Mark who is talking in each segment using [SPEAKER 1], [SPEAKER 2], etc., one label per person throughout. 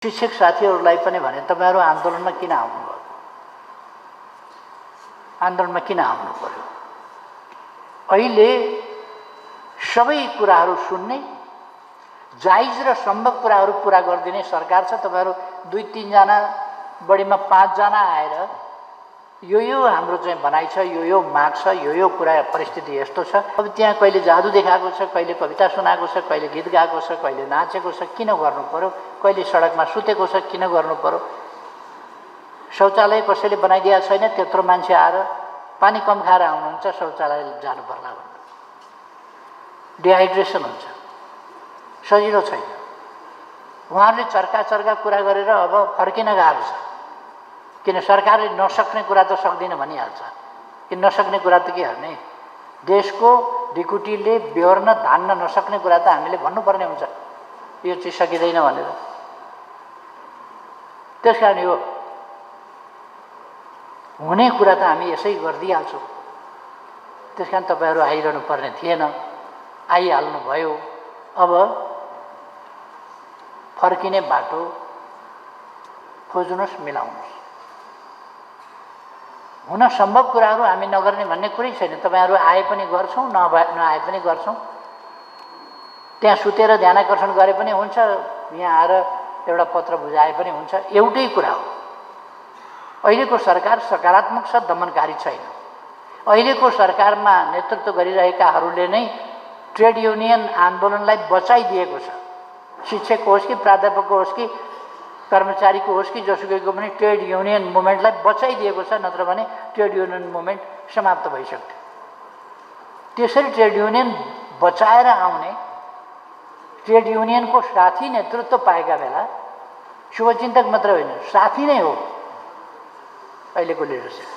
[SPEAKER 1] शिक्षक साथीहरूलाई पनि भने तपाईहरु आन्दोलनमा किन आउनुभयो? आन्दोलनमा किन आउनु पर्यो? अहिले सबै कुराहरू सुन्ने, जायज र सम्भव कुराहरू पूरा गरिदिने सरकार छ। तपाईहरु 2-3 जना बढीमा 5 जना आएर यो हाम्रो चाहिँ भनाइ छ, यो माग छ, यो कुरा परिस्थिति यस्तो छ। अब त्यहाँ कहिले जादु देखाएको छ, कहिले कविता सुनाएको छ, कहिले गीत गाएको छ, कहिले नाचेको छ, किन गर्नु पर्यो? कहिले सडकमा सुतेको छ, किन गर्नु पर्यो? शौचालय कसैले बनाइदिएको छैन, त्यत्रो मान्छे आएर पानी कम खाएर आउनुहुन्छ, शौचालय जानु पर्ला भन्नु। डिहाइड्रेसन हुन्छ, सजिलो छैन। उहाँहरूले चर्का कुरा गरेर अब फर्किन गाह्रो छ, किन सरकारले नसक्ने कुरा त सक्दिन भनिहाल्छ। कि नसक्ने कुरा त के गर्ने? देशको ढिकुटीले बेहोर्न धान्न नसक्ने कुरा त हामीले भन्नुपर्ने हुन्छ, यो चाहिँ सकिँदैन भनेर। त्यसकारण यो हुने कुरा त हामी यसै गरिदिइहाल्छौँ। त्यसकारण तपाईहरु आइरहनु पर्ने थिएन, आइहाल्नु भयो। अब फर्किने बाटो खोज्नुस्, मिलाउनुस्। हुन सम्भव कुराहरू हामी नगर्ने भन्ने कुरै छैन। तपाईहरु आए पनि गर्छौं, नआए पनि गर्छौं। त्यहाँ सुतेर ध्यानाकर्षण गरे पनि हुन्छ, यहाँ आएर एउटा पत्र बुझाए पनि हुन्छ, एउटै कुरा हो। अहिलेको सरकार सकारात्मक छ, दमनकारी छैन। अहिलेको सरकारमा नेतृत्व गरिरहेकाहरूले नै ट्रेड युनियन आन्दोलनलाई बचाइदिएको छ। शिक्षक होस् कि प्राध्यापक होस् कि कर्मचारीको होस् कि जोसुकैको पनि ट्रेड युनियन मुभमेन्टलाई बचाइदिएको छ, नत्र भने ट्रेड युनियन मुभमेन्ट समाप्त भइसक्थ्यो। त्यसरी ट्रेड युनियन बचाएर आउने, ट्रेड युनियनको साथी नेतृत्व पाएका बेला शुभचिन्तक मात्र होइन, साथी नै हो अहिलेको लिडरसिप।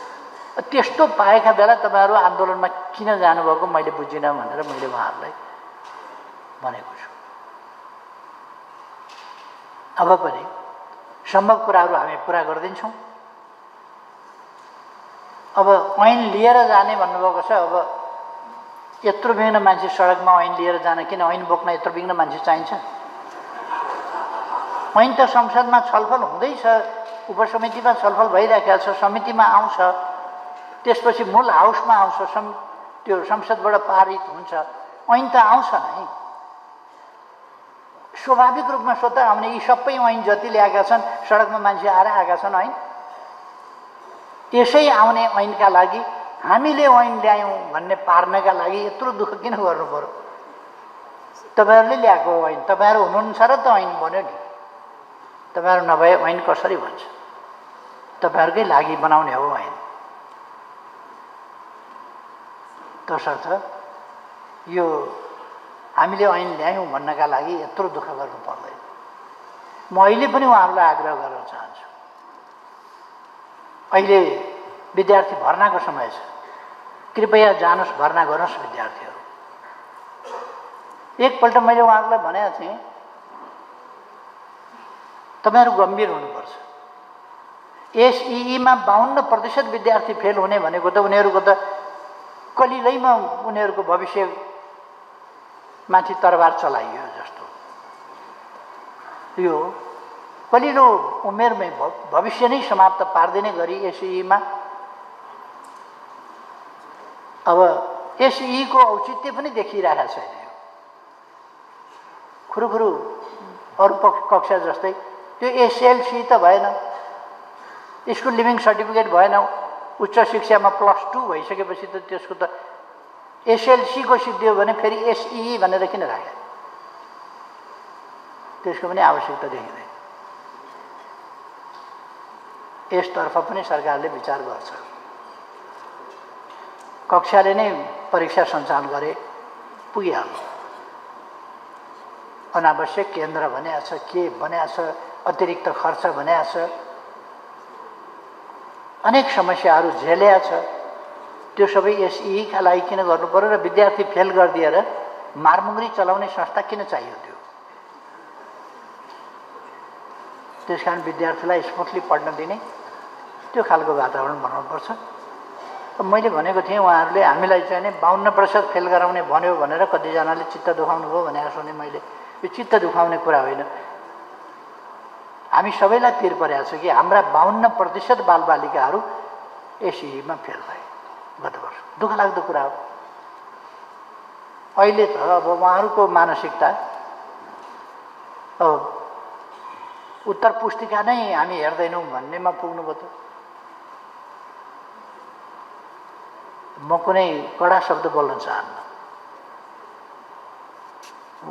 [SPEAKER 1] त्यस्तो पाएका बेला तपाईहरु आन्दोलनमा किन जानुभएको मैले बुझिनँ भनेर मैले उहाँहरूलाई भनेको छु। अब पनि सम्भव कुराहरू हामी पूरा गरिदिन्छौँ। अब ऐन लिएर जाने भन्नुभएको छ। अब यत्रो बिघ्न मान्छे सडकमा ऐन लिएर जान, किन ऐन बोक्न यत्रो बिघ्न मान्छे चाहिन्छ? ऐन त संसदमा छलफल हुँदैछ, उपसमितिमा छलफल भइरहेको छ, समितिमा आउँछ, त्यसपछि मूल हाउसमा आउँछ, त्यो संसदबाट पारित हुन्छ। ऐन त आउँछ नै, स्वाभाविक रूपमा स्वतः आउने। यी सबै ऐन जति ल्याएका छन्, सडकमा मान्छे आएर आएका छन् ऐन। यसै आउने ऐनका लागि हामीले ऐन ल्यायौँ भन्ने पार्नका लागि यत्रो दुःख किन गर्नु पर्यो? तपाईहरुले ल्याएको ऐन, तपाईहरु हुनुहुन्छ र त ऐन बन्यो नि। तपाईहरु नभए ऐन कसरी बन्छ? तपाईहरुकै लागि बनाउने हो ऐन। तसर्थ यो हामीले ऐन ल्यायौँ भन्नका लागि यत्रो दुःख गर्नु पर्दैन। म अहिले पनि उहाँहरूलाई आग्रह गर्न चाहन्छु, अहिले विद्यार्थी भर्नाको समय छ, कृपया जानुस्, भर्ना गर्नुस् विद्यार्थीहरू। एकपल्ट मैले उहाँहरूलाई भनेको थिएँ, तपाईहरु गम्भीर हुनुपर्छ। एसईईमा 52% विद्यार्थी फेल हुने भनेको त उनीहरूको त कलिलैमा उनीहरूको भविष्य माथि तरबार चलाइयो जस्तो। यो कलिलो उमेरमै भविष्य नै समाप्त पार्दिने गरी एसईईमा। अब एसईईको औचित्य पनि देखिरहेको छैन। खुरुखुरु अरू कक्षा जस्तै त्यो एसएलसी त भएन, स्कुल लिभिङ सर्टिफिकेट भएन, उच्च शिक्षामा +2 भइसकेपछि त त्यसको त एसएलसीको सिद्धियो भने फेरि एसईई भनेर किन राखे? त्यसको पनि आवश्यकता देखिँदैन। यसतर्फ पनि सरकारले विचार गर्छ। कक्षाले नै परीक्षा सञ्चालन गरे पुगिहाल्यो। अनावश्यक केन्द्र भनेको छ, के भनेको छ, अतिरिक्त खर्च भनेको छ, अनेक समस्याहरू झेलेको छ। त्यो सबै एसईईका लागि किन गर्नु पर्यो? र विद्यार्थी फेल गरिदिएर मारमुङ्गरी चलाउने संस्था किन चाहियो त्यो? त्यसकारण विद्यार्थीलाई स्मुथली पढ्न दिने त्यो खालको वातावरण बनाउनुपर्छ। मैले भनेको थिएँ, उहाँहरूले हामीलाई चाहिँ नि 52% फेल गराउने भन्यो भनेर कतिजनाले चित्त दुखाउनु भयो भनेको सुने मैले। यो चित्त दुखाउने कुरा होइन। हामी सबैलाई पिर परेको छ कि हाम्रा 52% बालबालिकाहरू एसयुमा फेल भए गत वर्ष। दुःख लाग्दो कुरा हो। अहिले त अब उहाँहरूको मानसिकता अब उत्तर पुस्तिका नै हामी हेर्दैनौँ भन्नेमा पुग्नुभयो त। म कुनै कडा शब्द बोल्न चाहन्न।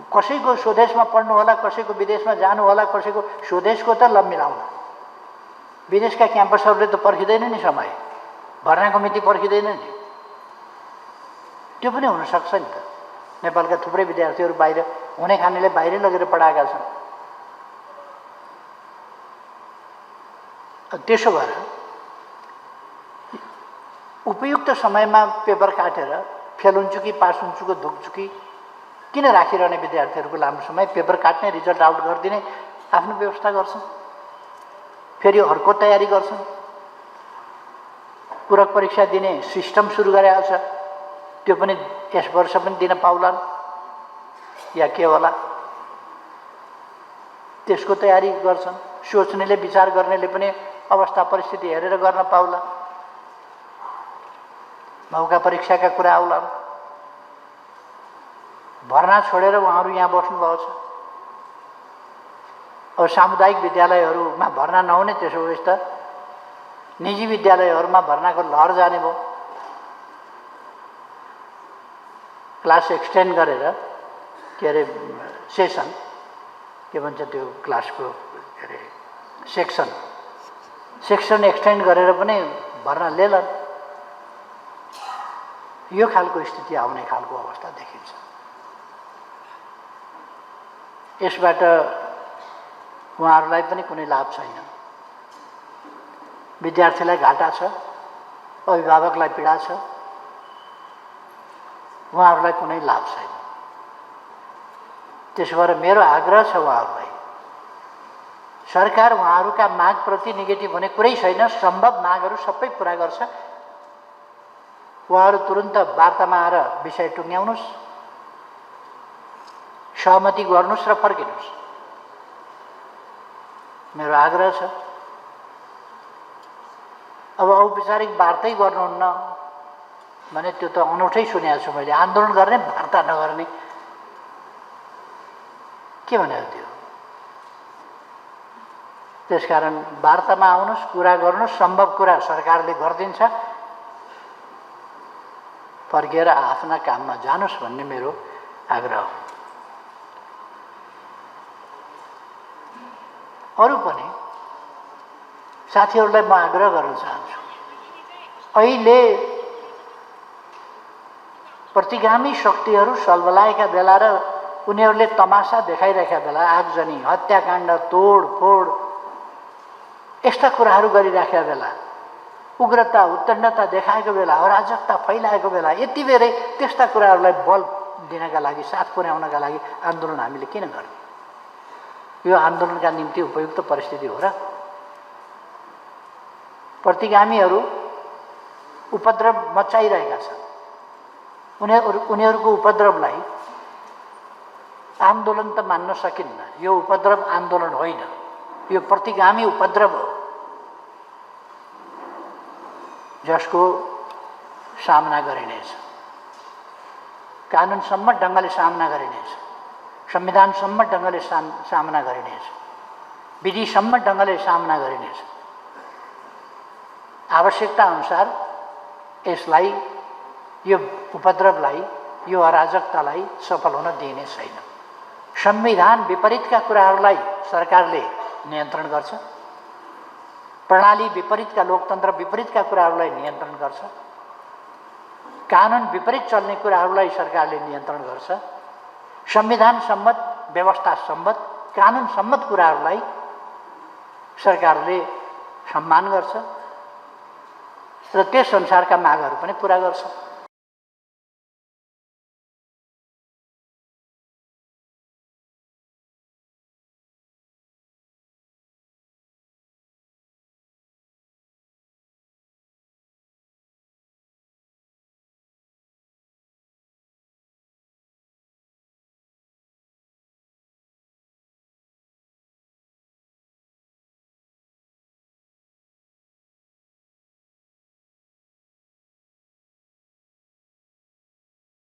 [SPEAKER 1] कसैको स्वदेशमा पढ्नु होला, कसैको विदेशमा जानु होला, कसैको स्वदेशको त ल मिलाउला। विदेशका क्याम्पसहरूले त पर्खिँदैन नि समय, भर्नाको मिति पर्खिँदैन नि। त्यो पनि हुनसक्छ नि त। नेपालका थुप्रै विद्यार्थीहरू बाहिर हुने खानेले बाहिरै लगेर पढाएका छन्। त्यसो भएर उपयुक्त समयमा पेपर काटेर फेल हुन्छु कि पास हुन्छु कि दुख्छु कि किन राखिरहने विद्यार्थीहरूको लामो समय पेपर काट्ने, रिजल्ट आउट गरिदिने आफ्नो व्यवस्था गर्छन्, फेरि अर्को तयारी गर्छन्। पूरक परीक्षा दिने सिस्टम सुरु गरेको छ, त्यो पनि यस वर्ष पनि दिन पाउलान् या के होला, त्यसको तयारी गर्छन्। सोच्नेले विचार गर्नेले पनि अवस्था परिस्थिति हेरेर गर्न पाउला। मौका परीक्षाका कुरा आउलान्। भर्ना छोडेर उहाँहरू यहाँ बस्नुभएको छ। अब सामुदायिक विद्यालयहरूमा भर्ना नहुने, त्यसो भए त निजी विद्यालयहरूमा भर्नाको लहर जाने भयो। क्लास एक्सटेन्ड गरेर के अरे सेसन के भन्छ त्यो क्लासको के अरे सेक्सन एक्सटेन्ड गरेर पनि भर्ना लिएलान्। यो खालको स्थिति आउने खालको अवस्था देखिन्छ। यसबाट उहाँहरूलाई पनि कुनै लाभ छैन। विद्यार्थीलाई घाटा छ, अभिभावकलाई पीडा छ, उहाँहरूलाई कुनै लाभ छैन। त्यसो भएर मेरो आग्रह छ उहाँहरूलाई, सरकार उहाँहरूका मागप्रति नेगेटिभ हुने कुरै छैन। सम्भव मागहरू सबै पुरा गर्छ। उहाँहरू तुरुन्त वार्तामा आएर विषय टुङ्ग्याउनुहोस्, सहमति गर्नुहोस् र फर्किनुहोस्, मेरो आग्रह छ। अब औपचारिक वार्तै गर्नुहुन्न भने त्यो त अनौठै सुनेको छु मैले। आन्दोलन गर्ने, वार्ता नगर्ने, के भनेको त्यो? त्यसकारण वार्तामा आउनुहोस्, कुरा गर्नुहोस्, सम्भव कुरा सरकारले गरिदिन्छ, फर्केर आफ्ना काममा जानुहोस् भन्ने मेरो आग्रह हो। अरू पनि साथीहरूलाई म आग्रह गर्न चाहन्छु, अहिले प्रतिगामी शक्तिहरू सलबलाएका बेला र उनीहरूले तमासा देखाइरहेका बेला, आगजनी, हत्याकाण्ड, तोडफोड यस्ता कुराहरू गरिराखेका बेला, उग्रता उत्तण्डता देखाएको बेला, अराजकता फैलाएको बेला, यति बेरै त्यस्ता कुराहरूलाई बल दिनका लागि, साथ पुर्याउनका लागि आन्दोलन हामीले किन गर्ने? यो आन्दोलनका निम्ति उपयुक्त परिस्थिति हो र? प्रतिगामीहरू उपद्रव मचाइरहेका छन्। उनीहरूको उपद्रवलाई आन्दोलन त मान्न सकिन्न। यो उपद्रव आन्दोलन होइन, यो प्रतिगामी उपद्रव हो, जसको सामना गरिनेछ, कानुनसम्मत ढङ्गले सामना गरिनेछ, संविधानसम्मत ढङ्गले सामना गरिनेछ, विधिसम्मत ढङ्गले सामना गरिनेछ। आवश्यकता अनुसार यसलाई, यो उपद्रवलाई, यो अराजकतालाई सफल हुन दिइने छैन। संविधान विपरीतका कुराहरूलाई सरकारले नियन्त्रण गर्छ, प्रणाली विपरीतका, लोकतन्त्र विपरीतका कुराहरूलाई नियन्त्रण गर्छ, कानुन विपरीत चल्ने कुराहरूलाई सरकारले नियन्त्रण गर्छ, संविधान सम्मत, व्यवस्था सम्मत, कानुन सम्मत कुराहरूलाई सरकारले सम्मान गर्छ र त्यस अनुसारका मागहरू पनि पुरा गर्छ।